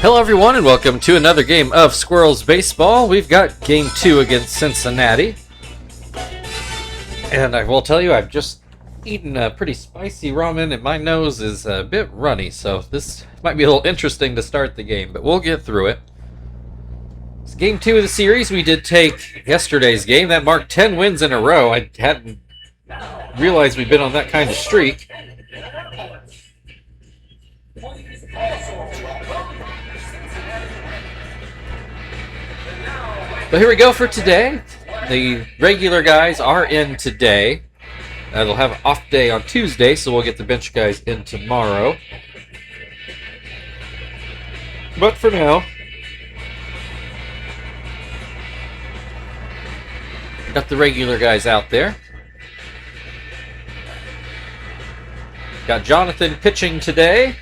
Hello everyone and welcome to another game of Squirrels Baseball. We've got game 2 against Cincinnati. And I will tell you, I've just eaten a pretty spicy ramen and my nose is a bit runny, so this might be a little interesting to start the game, but we'll get through it. It's game 2 of the series. We did take yesterday's game. That marked 10 wins in a row. I hadn't realized we'd been on that kind of streak. But here we go for today. The regular guys are in today. They'll have an off day on Tuesday, so we'll get the bench guys in tomorrow. But for now, got the regular guys out there. Got Jonathan pitching today.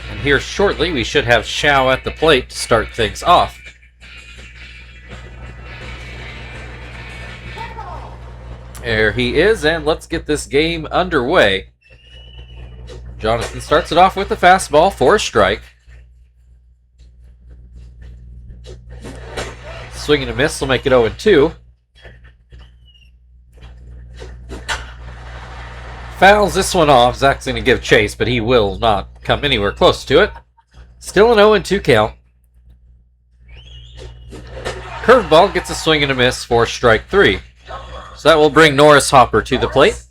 And here shortly, we should have Shao at the plate to start things off. There he is, and let's get this game underway. Jonathan starts it off with the fastball for a strike. Swing and a miss will make it 0-2. Fouls this one off. Zach's going to give chase, but he will not come anywhere close to it. Still an 0-2 count. Curveball gets a swing and a miss for strike 3. So that will bring Norris Hopper to the plate.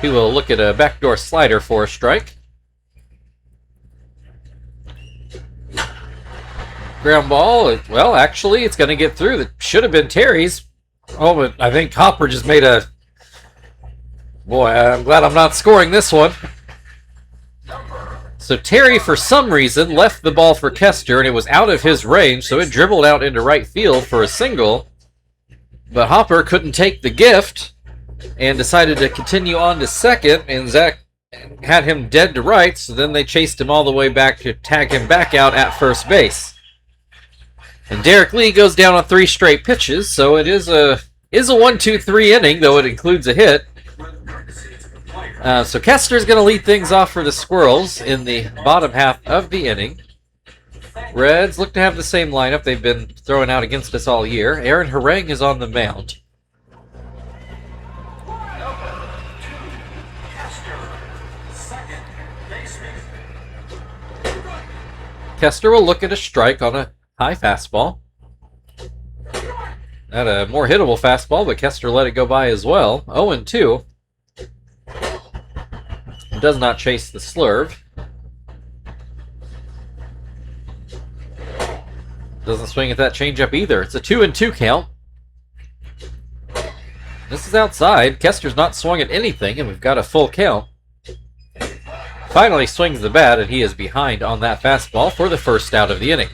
He will look at a backdoor slider for a strike. Ground ball, well, actually, it's going to get through. That should have been Terry's. Oh, but I think Hopper just made a... Boy, I'm glad I'm not scoring this one. So Terry, for some reason, left the ball for Kester, and it was out of his range, so it dribbled out into right field for a single. But Hopper couldn't take the gift and decided to continue on to second, and Zach had him dead to right, so then they chased him all the way back to tag him back out at first base. And Derek Lee goes down on 3 straight pitches, so it is a 1-2-3 inning, though it includes a hit. So Kester's going to lead things off for the Squirrels in the bottom half of the inning. Reds look to have the same lineup they've been throwing out against us all year. Aaron Harang is on the mound. Kester will look at a strike on a high fastball. Not a more hittable fastball, but Kester let it go by as well. 0-2. Does not chase the slurve. Doesn't swing at that changeup either. It's a 2-2 count. This is outside. Kester's not swung at anything, and we've got a full count. Finally swings the bat, and he is behind on that fastball for the first out of the inning.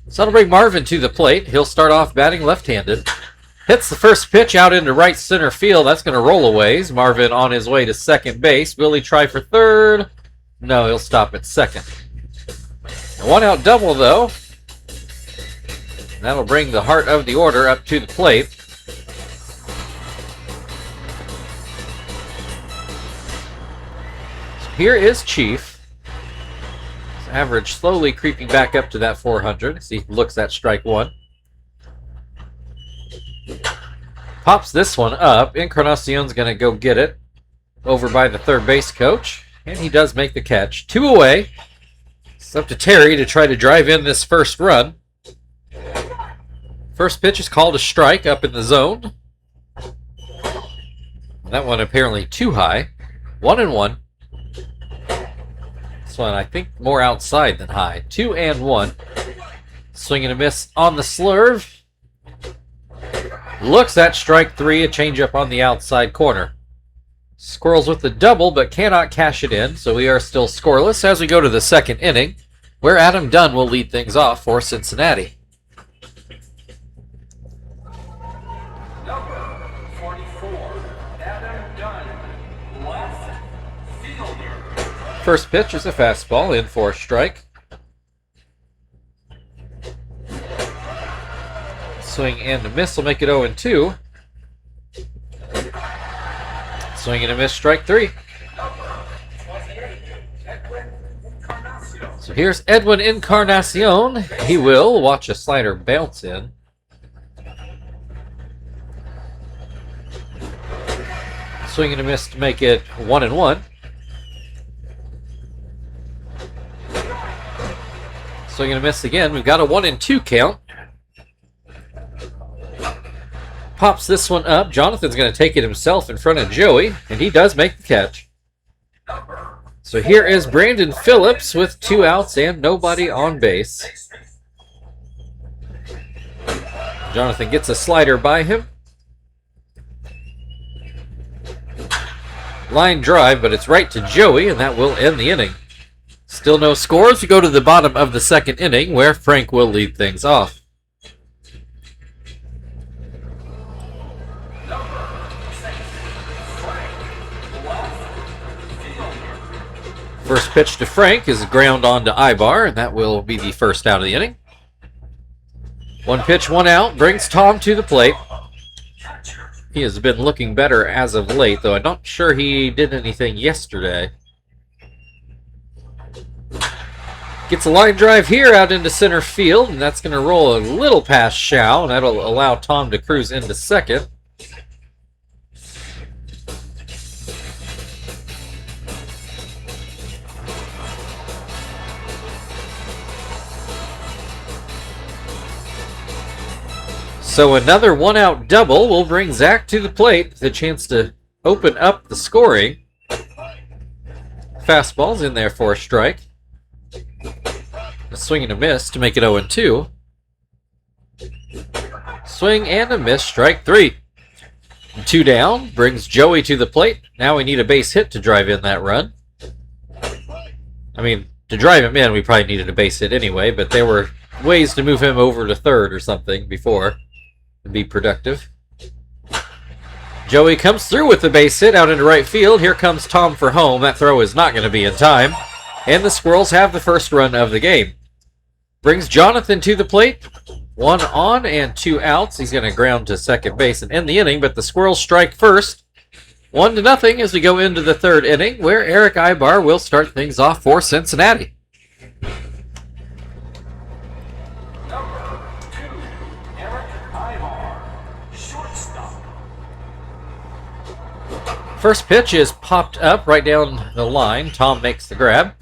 So that'll bring Marvin to the plate. He'll start off batting left-handed. Hits the first pitch out into right center field. That's going to roll a ways. Marvin on his way to second base. Will he try for third? No, he'll stop at second. A 1-out double, though. That'll bring the heart of the order up to the plate. So here is Chief. His average slowly creeping back up to that 400 as he looks at strike 1. Pops this one up. Encarnacion's going to go get it over by the third base coach. And he does make the catch. 2 away. It's up to Terry to try to drive in this first run. First pitch is called a strike up in the zone. That one apparently too high. 1-1. This one I think more outside than high. 2-1. Swing and a miss on the slurve. Looks at strike 3, a changeup on the outside corner. Squirrels with the double, but cannot cash it in, so we are still scoreless as we go to the second inning, where Adam Dunn will lead things off for Cincinnati. Number 44, Adam Dunn, left fielder. First pitch is a fastball in for a strike. Swing and a miss will make it 0-2. Swing and a miss, strike 3. So here's Edwin Encarnacion. He will watch a slider bounce in. Swing and a miss to make it 1-1. Swing and a miss again. We've got a 1-2 count. Pops this one up. Jonathan's going to take it himself in front of Joey, and he does make the catch. So here is Brandon Phillips with 2 outs and nobody on base. Jonathan gets a slider by him. Line drive, but it's right to Joey, and that will end the inning. Still no scores. We go to the bottom of the 2nd inning, where Frank will lead things off. First pitch to Frank is ground on to Ibar, and that will be the first out of the inning. 1 pitch, 1 out, brings Tom to the plate. He has been looking better as of late, though I'm not sure he did anything yesterday. Gets a line drive here out into center field, and that's going to roll a little past Shao, and that'll allow Tom to cruise into second. So another 1-out double will bring Zach to the plate with a chance to open up the scoring. Fastball's in there for a strike. A swing and a miss to make it 0-2. Swing and a miss, strike 3. 2 down, brings Joey to the plate. Now we need a base hit to drive in that run. I mean, to drive him in, we probably needed a base hit anyway, but there were ways to move him over to third or something before to be productive. Joey comes through with the base hit out into right field. Here comes Tom for home. That throw is not going to be in time. And the Squirrels have the first run of the game. Brings Jonathan to the plate. 1 on and 2 outs. He's going to ground to second base and end the inning, but the Squirrels strike first. 1-0 as we go into the 3rd inning, where Eric Ibar will start things off for Cincinnati. First pitch is popped up right down the line. Tom makes the grab.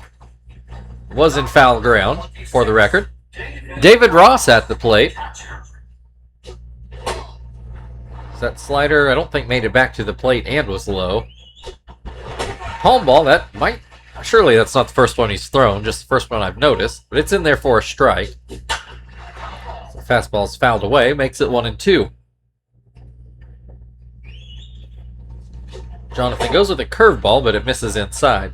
Was in foul ground, for the record. David Ross at the plate. That slider, I don't think made it back to the plate and was low. Palm ball, that might... Surely that's not the first one he's thrown, just the first one I've noticed. But it's in there for a strike. So fastball's fouled away, makes it 1-2. Jonathan goes with a curveball, but it misses inside.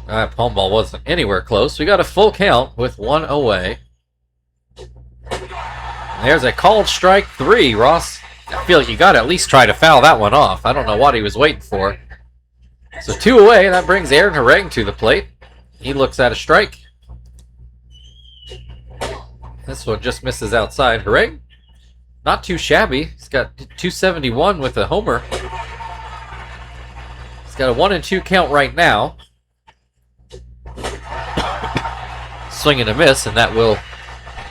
That palm ball wasn't anywhere close. We got a full count with 1 away. There's a called strike 3. Ross, I feel like you got to at least try to foul that one off. I don't know what he was waiting for. So 2 away, and that brings Aaron Harang to the plate. He looks at a strike. This one just misses outside. Harang, not too shabby. He's got 271 with a homer. He's got a 1-2 count right now. Swing and a miss, and that will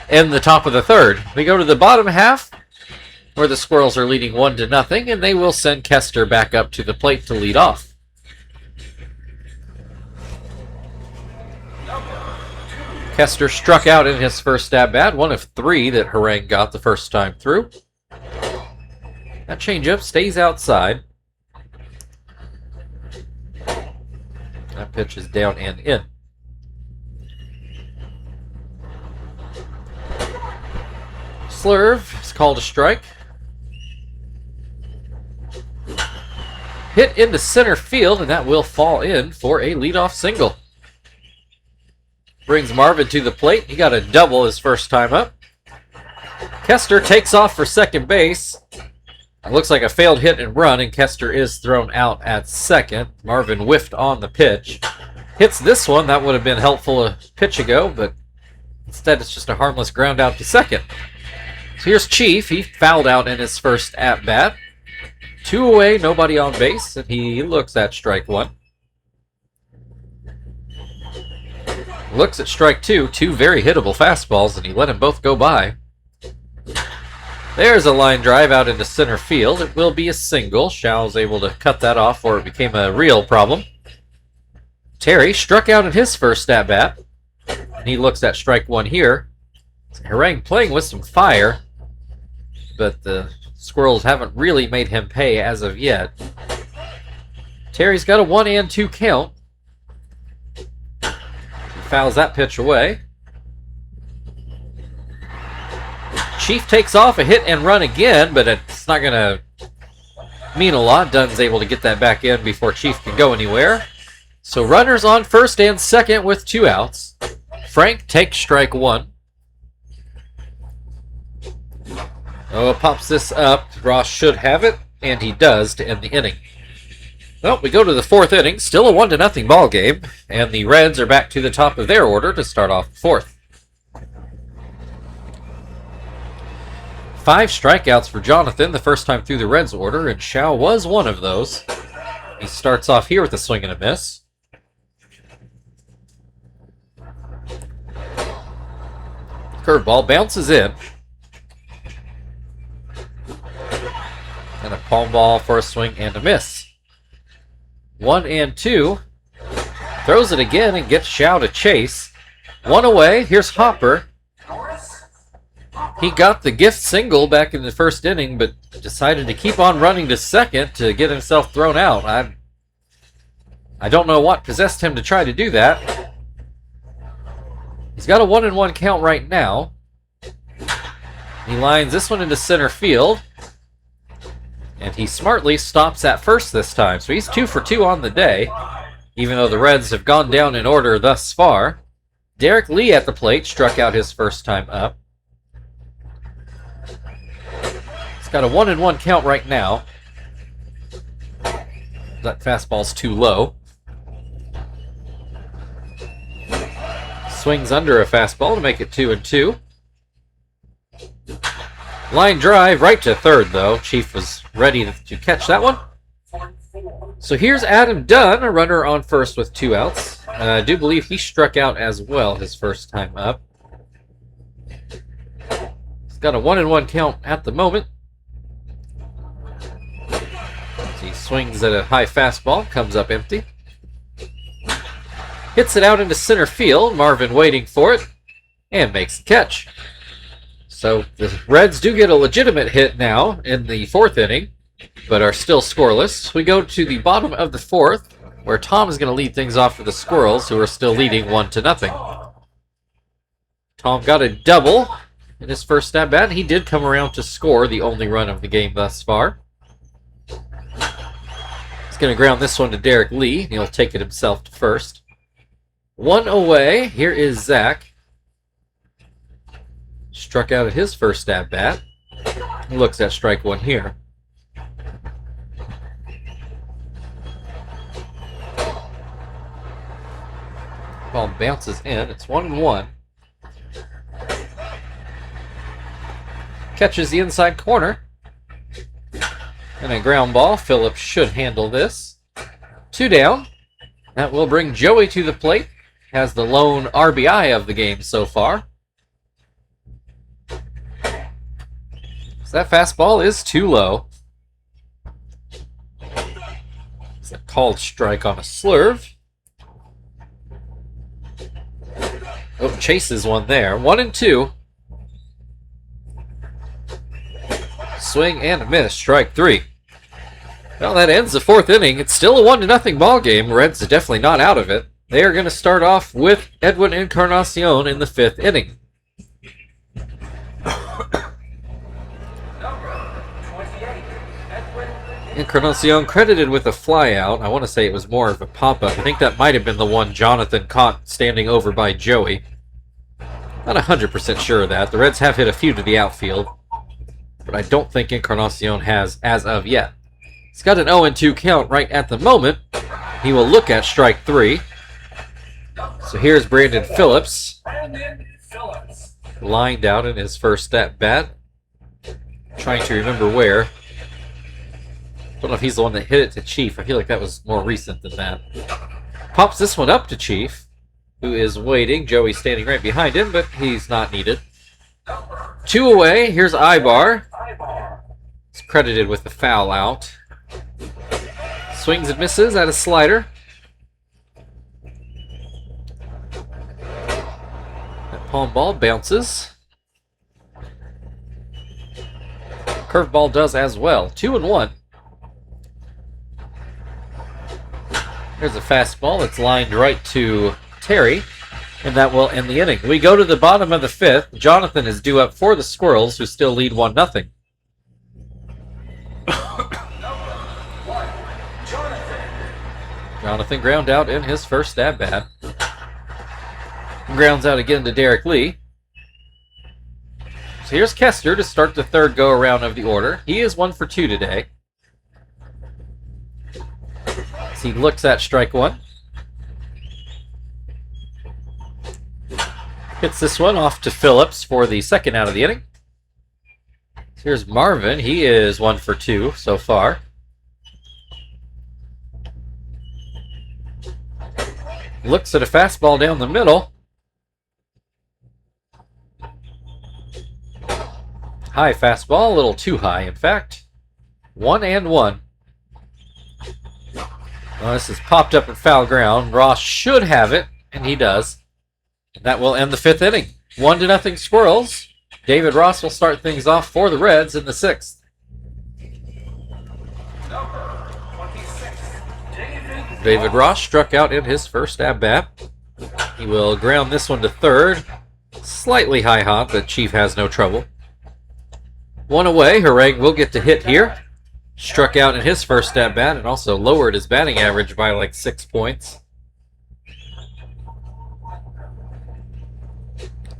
end the top of the 3rd. We go to the bottom half, where the Squirrels are leading 1-0, and they will send Kester back up to the plate to lead off. Kester struck out in his first at-bat, 1 of 3 that Harang got the first time through. That changeup stays outside. That pitch is down and in. Slurve is called a strike. Hit into center field, and that will fall in for a leadoff single. Brings Marvin to the plate. He got a double his first time up. Kester takes off for second base. It looks like a failed hit and run, and Kester is thrown out at second. Marvin whiffed on the pitch. Hits this one. That would have been helpful a pitch ago, but instead it's just a harmless ground out to second. So here's Chief. He fouled out in his first at-bat. 2 away, nobody on base, and he looks at strike 1. Looks at strike 2. 2 very hittable fastballs, and he let them both go by. There's a line drive out into center field. It will be a single. Shaw's able to cut that off, or it became a real problem. Terry struck out in his first at-bat, and he looks at strike 1 here. Harang playing with some fire, but the Squirrels haven't really made him pay as of yet. Terry's got a 1-2 count. He fouls that pitch away. Chief takes off a hit and run again, but it's not going to mean a lot. Dunn's able to get that back in before Chief can go anywhere. So runners on first and second with 2 outs. Frank takes strike 1. Oh, pops this up. Ross should have it, and he does to end the inning. Well, we go to the 4th inning. Still a 1-0 ball game, and the Reds are back to the top of their order to start off the 4th. 5 strikeouts for Jonathan the first time through the Reds order, and Shaw was one of those. He starts off here with a swing and a miss. Curveball bounces in. And a palm ball for a swing and a miss. 1-2. Throws it again and gets Shaw to chase. 1 away. Here's Hopper. He got the gift single back in the first inning, but decided to keep on running to second to get himself thrown out. I don't know what possessed him to try to do that. He's got a 1-1 count right now. He lines this one into center field. And he smartly stops at first this time. So he's 2 for 2 on the day, even though the Reds have gone down in order thus far. Derek Lee at the plate, struck out his first time up. He's got a 1-1 count right now. That fastball's too low. Swings under a fastball to make it 2-2. Line drive right to third, though. Chief was ready to catch that one. So here's Adam Dunn, a runner on first with 2 outs. I do believe he struck out as well his first time up. He's got a 1-1 count at the moment. He swings at a high fastball, comes up empty. Hits it out into center field. Marvin waiting for it and makes the catch. So the Reds do get a legitimate hit now in the 4th inning, but are still scoreless. We go to the bottom of the 4th, where Tom is going to lead things off for the Squirrels, who are still leading 1-0. Tom got a double in his first at-bat. He did come around to score the only run of the game thus far. He's going to ground this one to Derek Lee. He'll take it himself to first. 1 away. Here is Zach. Struck out at his first at-bat. He looks at strike 1 here. Ball bounces in. It's 1-1. Catches the inside corner. And a ground ball. Phillips should handle this. 2 down. That will bring Joey to the plate. Has the lone RBI of the game so far. So that fastball is too low. It's a called strike on a slurve. Oh, chases one there. 1-2. Swing and a miss. Strike 3. Well, that ends the 4th inning. It's still a 1-0 ball game. Reds are definitely not out of it. They are going to start off with Edwin Encarnacion in the 5th inning. Encarnacion credited with a flyout. I want to say it was more of a pop-up. I think that might have been the one Jonathan caught standing over by Joey. Not 100% sure of that. The Reds have hit a few to the outfield, but I don't think Encarnacion has as of yet. He's got an 0-2 count right at the moment. He will look at strike 3. So here's Brandon Phillips. Lined out in his first at-bat. Trying to remember where. Don't know if he's the one that hit it to Chief. I feel like that was more recent than that. Pops this one up to Chief, who is waiting. Joey's standing right behind him, but he's not needed. 2 away. Here's Ibar. He's credited with the foul out. Swings and misses at a slider. That palm ball bounces. Curveball does as well. 2-1. There's a fastball that's lined right to Terry, and that will end the inning. We go to the bottom of the 5th. Jonathan is due up for the Squirrels, who still lead 1-0. Jonathan ground out in his first at-bat. Grounds out again to Derek Lee. So here's Kester to start the 3rd go-around of the order. He is 1 for 2 today. As he looks at strike 1. Hits this one off to Phillips for the 2nd out of the inning. So here's Marvin. He is 1 for 2 so far. Looks at a fastball down the middle. High fastball, a little too high, in fact. 1-1. Well, this is popped up in foul ground. Ross should have it, and he does. And that will end the 5th inning. 1-0 Squirrels. David Ross will start things off for the Reds in the 6th. David Ross struck out in his first at-bat. He will ground this one to 3rd. Slightly high hop, but Chief has no trouble. 1 away. Harang will get to hit here. Struck out in his first at-bat and also lowered his batting average by like 6 points.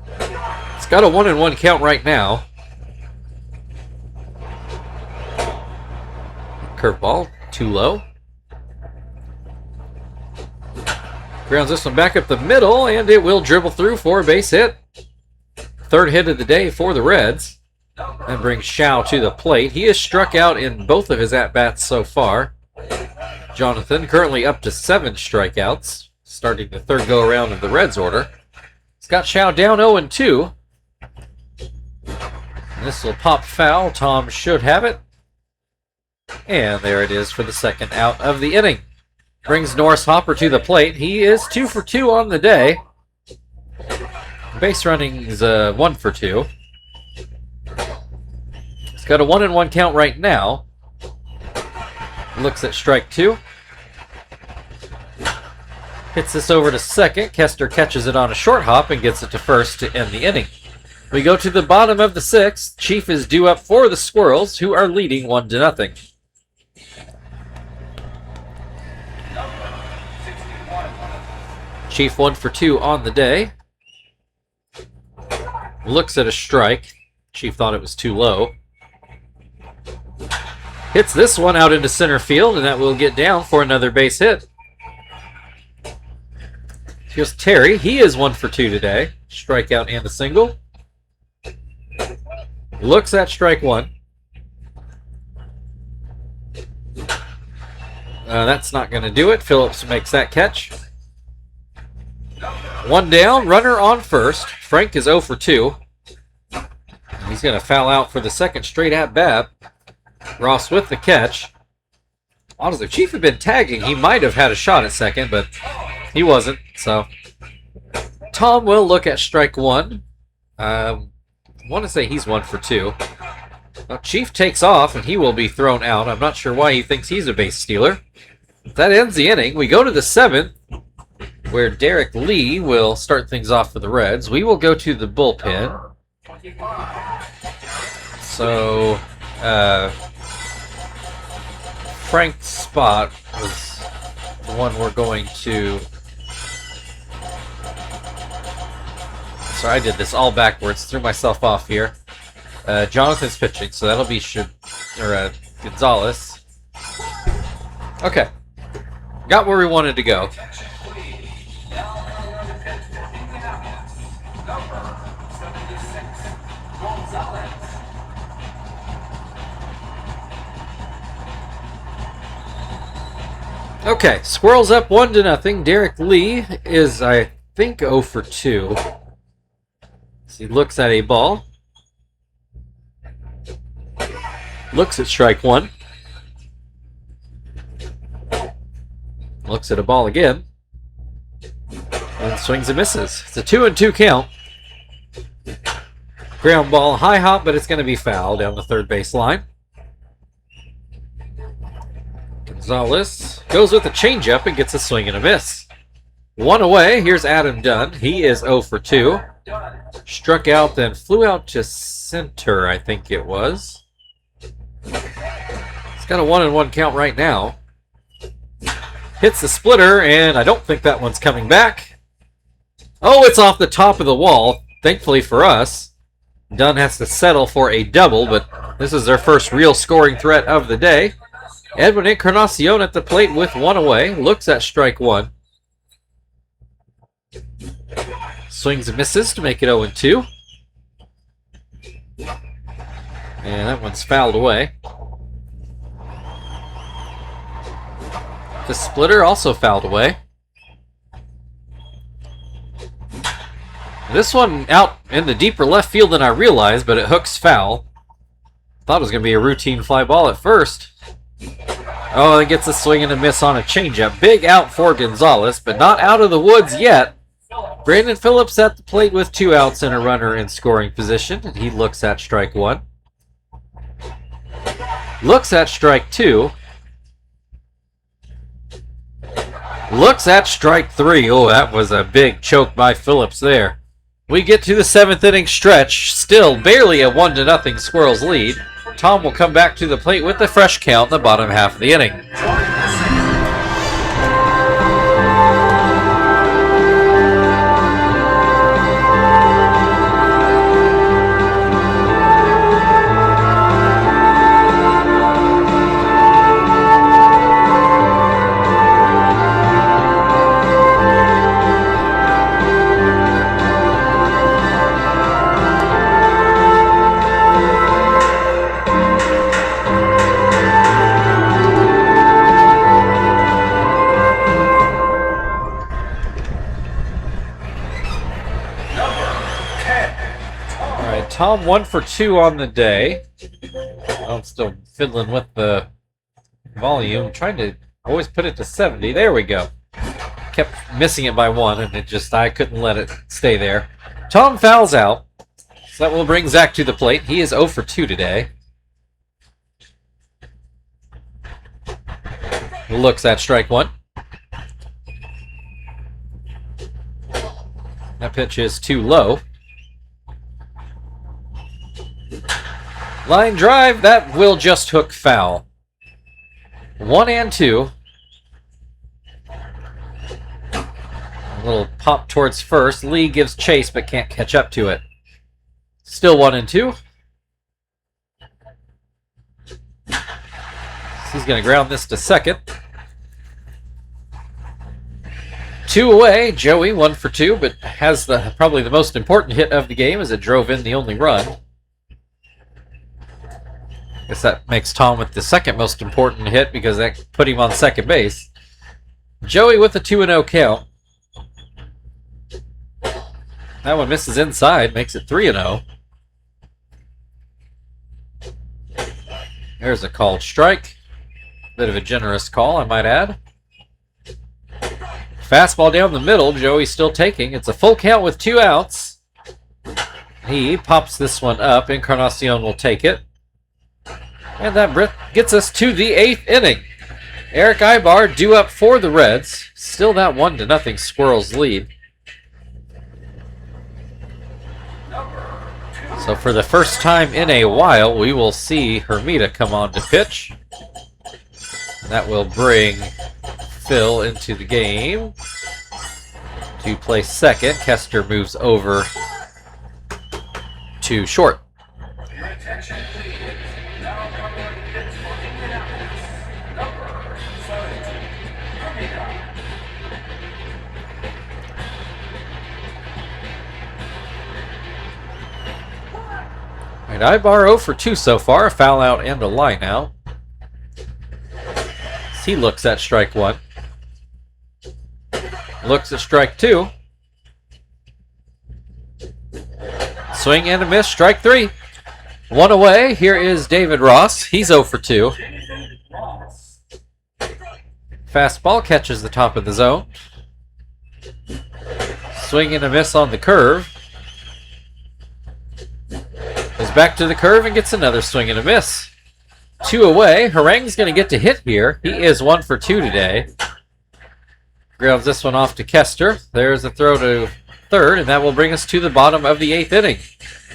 It's got a 1-1 count right now. Curveball, too low. Grounds this one back up the middle, and it will dribble through for a base hit. 3rd hit of the day for the Reds. That brings Shao to the plate. He has struck out in both of his at-bats so far. Jonathan currently up to 7 strikeouts, starting the 3rd go-around of the Reds order. He's got Shao down 0-2. This will pop foul. Tom should have it. And there it is for the 2nd out of the inning. Brings Norris Hopper to the plate. He is 2 for 2 on the day. Base running is 1 for 2. It's got a 1-1 count right now. Looks at strike 2. Hits this over to 2nd. Kester catches it on a short hop and gets it to 1st to end the inning. We go to the bottom of the 6th. Chief is due up for the Squirrels, who are leading 1-0. Chief 1 for 2 on the day. Looks at a strike. Chief thought it was too low. Hits this one out into center field, and that will get down for another base hit. Here's Terry. He is 1 for 2 today. Strikeout and a single. Looks at strike 1. That's not going to do it. Phillips makes that catch. 1 down, runner on 1st. Frank is 0 for 2. He's going to foul out for the 2nd straight at-bat. Ross with the catch. Honestly, if Chief had been tagging, he might have had a shot at 2nd, but he wasn't. So Tom will look at strike 1. I want to say he's 1 for 2. Well, Chief takes off, and he will be thrown out. I'm not sure why he thinks he's a base stealer. That ends the inning. We go to the 7th, where Derek Lee will start things off for the Reds. We will go to the bullpen. So, Frank's spot was the one we're going to... Sorry, I did this all backwards. Threw myself off here. Jonathan's pitching, so that'll be Gonzalez. Okay. Got where we wanted to go. Okay, Squirrels up 1-0. Derek Lee is, I think, 0 for 2. So he looks at a ball. Looks at strike 1. Looks at a ball again. And swings and misses. It's a 2-2 count. Ground ball, high hop, but it's going to be foul down the third base line. Gonzalez goes with a changeup and gets a swing and a miss. 1 away. Here's Adam Dunn. He is 0 for 2. Struck out, then flew out to center, I think it was. It's got a 1-1 count right now. Hits the splitter, and I don't think that one's coming back. Oh, it's off the top of the wall. Thankfully for us, Dunn has to settle for a double, but this is their first real scoring threat of the day. Edwin Encarnacion at the plate with 1 away. Looks at strike 1. Swings and misses to make it 0-2. And that one's fouled away. The splitter also fouled away. This one out in the deeper left field than I realized, but it hooks foul. Thought it was going to be a routine fly ball at first. Oh, it gets a swing and a miss on a changeup. Big out for Gonzalez, but not out of the woods yet. Brandon Phillips at the plate with 2 outs and a runner in scoring position, and he looks at strike 1. Looks at strike 2. Looks at strike 3. Oh, that was a big choke by Phillips there. We get to the 7th inning stretch. Still barely a 1-0 Squirrels lead. Tom will come back to the plate with a fresh count in the bottom half of the inning. Tom 1 for 2 on the day. I'm still fiddling with the volume. Trying to always put it to 70. There we go. Kept missing it by 1, and I couldn't let it stay there. Tom fouls out. So that will bring Zach to the plate. He is 0 for 2 today. Looks at strike 1. That pitch is too low. Line drive, that will just hook foul. 1-2. A little pop towards first. Lee gives chase but can't catch up to it. Still 1-2. He's going to ground this to second. 2 away. Joey 1 for 2, but has probably the most important hit of the game as it drove in the only run. Guess that makes Tom with the second most important hit because that put him on second base. Joey with a 2-0 count. That one misses inside, makes it 3-0. There's a called strike. Bit of a generous call, I might add. Fastball down the middle, Joey still taking. It's a full count with 2 outs. He pops this one up. Encarnacion will take it. And that gets us to the 8th inning. Eric Ibar due up for the Reds. Still that 1-0 Squirrels lead. So for the first time in a while, we will see Hermida come on to pitch. That will bring Phil into the game to play second. Kester moves over to short. Attention, please. Now coming to pitch for Indianapolis, number 17, Hermida. All right, Ibar 0 for 2 so far. A foul out and a line out. He looks at strike 1. Looks at strike 2. Swing and a miss, strike 3. 1 away. Here is David Ross. He's 0 for 2. Fastball catches the top of the zone. Swing and a miss on the curve. Goes back to the curve and gets another swing and a miss. 2 away. Harang's going to get to hit here. He is 1 for 2 today. Grounds this one off to Kester. There's a throw to third, and that will bring us to the bottom of the 8th inning.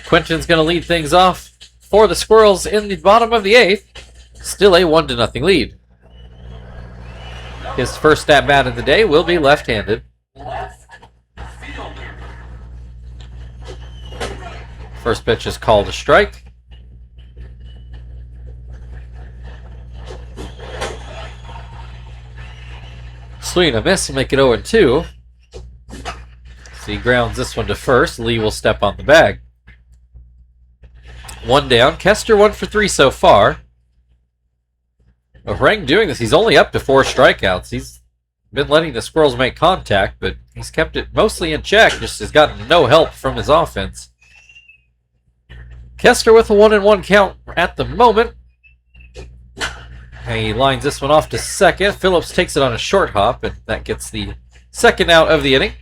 Quinton's going to lead things off for the Squirrels in the bottom of the 8th. Still a 1-0 lead. His first at-bat of the day will be left-handed. First pitch is called a strike. Swing and a miss will make it 0-2. So he grounds this one to first. Lee will step on the bag. 1 down. Kester 1 for 3 so far. Harang doing this. He's only up to 4 strikeouts. He's been letting the Squirrels make contact, but he's kept it mostly in check. Just has gotten no help from his offense. Kester with a 1-1 count at the moment. And he lines this one off to second. Phillips takes it on a short hop, and that gets the second out of the inning.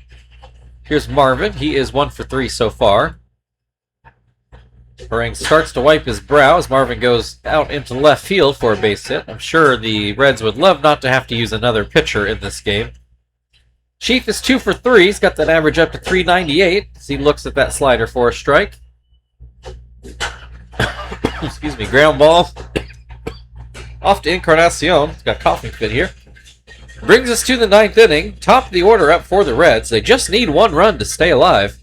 Here's Marvin. He is 1 for 3 so far. Harang starts to wipe his brow as Marvin goes out into left field for a base hit. I'm sure the Reds would love not to have to use another pitcher in this game. Chief is 2 for 3. He's got that average up to 398 as he looks at that slider for a strike. Excuse me, ground ball. Off to Encarnacion. He's got a coughing fit here. Brings us to the 9th inning. Top of the order up for the Reds. They just need 1 run to stay alive.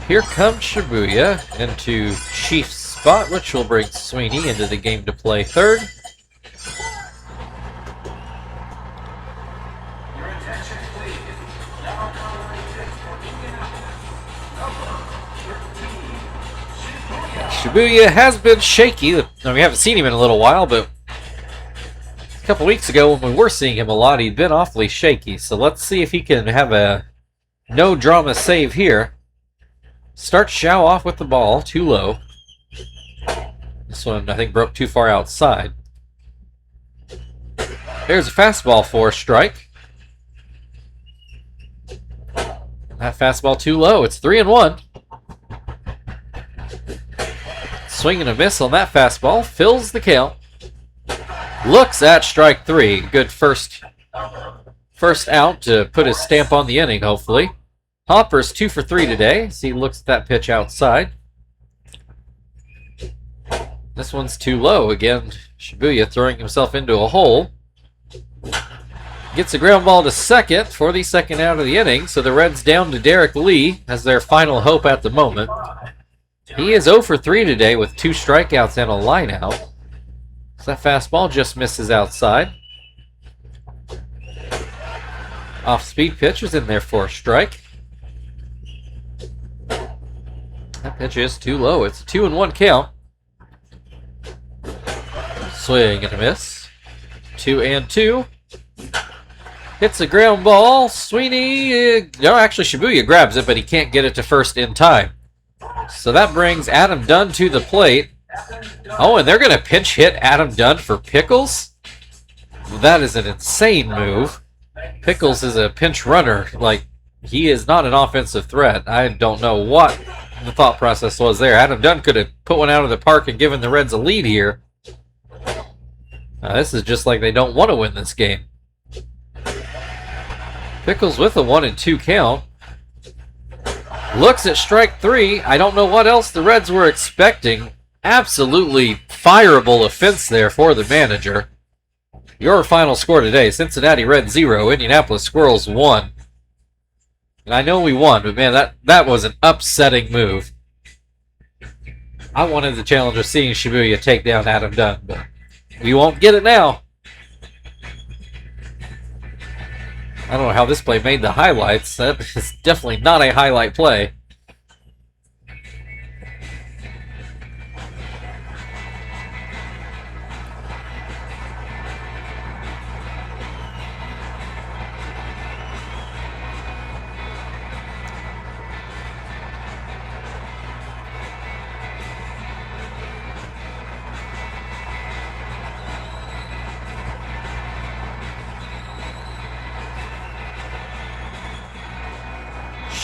Here comes Shibuya into Chief's spot, which will bring Sweeney into the game to play third. Your attention, please. Now covering hits for Indianapolis. Number 13, Shibuya has been shaky. Now, we haven't seen him in a little while, but a couple weeks ago when we were seeing him a lot, he'd been awfully shaky. So let's see if he can have a no-drama save here. Starts Xiao off with the ball, too low. This one, I think, broke too far outside. There's a fastball for a strike. That fastball too low. It's 3-1. Swing and a miss on that fastball. Fills the count. Looks at strike 3. Good first out to put his stamp on the inning, hopefully. Hopper's 2 for 3 today, as he looks at that pitch outside. This one's too low. Again, Shibuya throwing himself into a hole. Gets a ground ball to second for the second out of the inning, so the Reds down to Derek Lee as their final hope at the moment. He is 0 for 3 today with 2 strikeouts and a line out. So that fastball just misses outside. Off-speed pitch is in there for a strike. That pitch is too low. It's a 2-1 count. Swing and a miss. 2-2. Hits a ground ball. Sweeney. No, actually, Shibuya grabs it, but he can't get it to first in time. So that brings Adam Dunn to the plate. Oh, and they're going to pinch hit Adam Dunn for Pickles? That is an insane move. Pickles is a pinch runner. Like, he is not an offensive threat. I don't know what the thought process was there. Adam Dunn could have put one out of the park and given the Reds a lead here. This is just like they don't want to win this game. Pickles with a 1-2 count. Looks at strike 3. I don't know what else the Reds were expecting. Absolutely fireable offense there for the manager. Your final score today, Cincinnati Reds 0, Indianapolis Squirrels 1. And I know we won, but man, that was an upsetting move. I wanted the challenge of seeing Shibuya take down Adam Dunn, but we won't get it now. I don't know how this play made the highlights. That is definitely not a highlight play.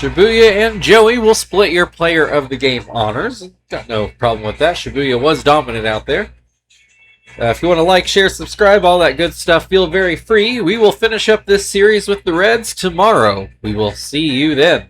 Shibuya and Joey will split your player of the game honors. Got no problem with that. Shibuya was dominant out there. If you want to like, share, subscribe, all that good stuff, feel very free. We will finish up this series with the Reds tomorrow. We will see you then.